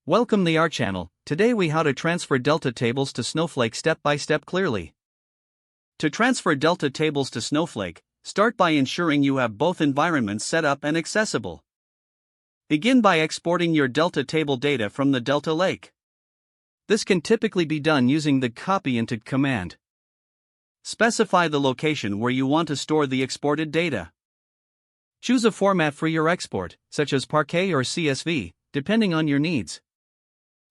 Welcome to our channel. Today we how to transfer Delta tables to Snowflake step by step clearly. To transfer Delta tables to Snowflake, start by ensuring you have both environments set up and accessible. Begin by exporting your Delta table data from the Delta Lake. This can typically be done using the copy into command. Specify the location where you want to store the exported data. Choose a format for your export, such as Parquet or CSV, depending on your needs.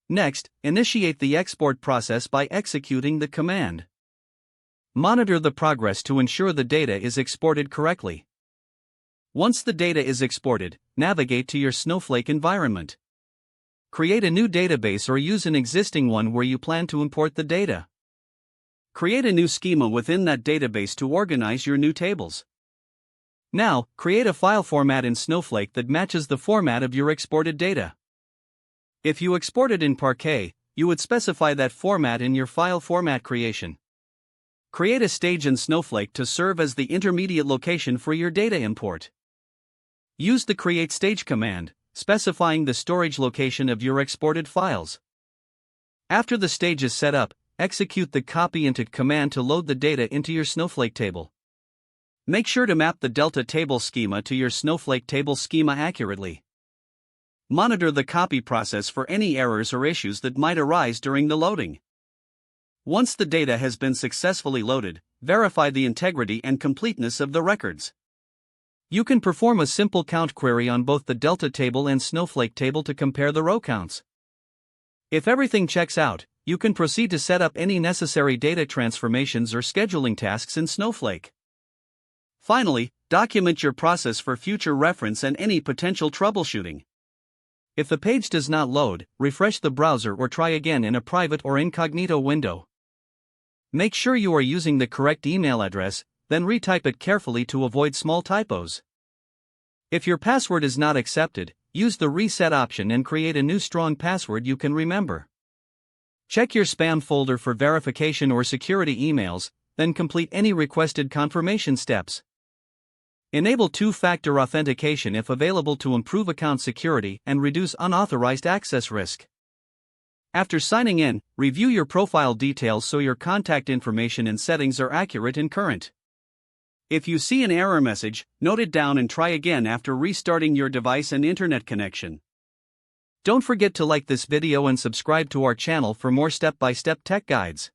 Next, initiate the export process by executing the command. Monitor the progress to ensure the data is exported correctly. Once the data is exported, navigate to your Snowflake environment. Create a new database or use an existing one where you plan to import the data. Create a new schema within that database to organize your new tables. Now, create a file format in Snowflake that matches the format of your exported data. If you exported in Parquet, you would specify that format in your file format creation. Create a stage in Snowflake to serve as the intermediate location for your data import. Use the create stage command, specifying the storage location of your exported files. After the stage is set up, execute the copy into command to load the data into your Snowflake table. Make sure to map the Delta table schema to your Snowflake table schema accurately. Monitor the copy process for any errors or issues that might arise during the loading. Once the data has been successfully loaded, verify the integrity and completeness of the records. You can perform a simple count query on both the Delta table and Snowflake table to compare the row counts. If everything checks out, you can proceed to set up any necessary data transformations or scheduling tasks in Snowflake. Finally, document your process for future reference and any potential troubleshooting. If the page does not load, refresh the browser or try again in a private or incognito window. Make sure you are using the correct email address, then retype it carefully to avoid small typos. If your password is not accepted, use the reset option and create a new strong password you can remember. Check your spam folder for verification or security emails, then complete any requested confirmation steps. Enable two-factor authentication if available to improve account security and reduce unauthorized access risk. After signing in, review your profile details so your contact information and settings are accurate and current. If you see an error message, note it down and try again after restarting your device and internet connection. Don't forget to like this video and subscribe to our channel for more step-by-step tech guides.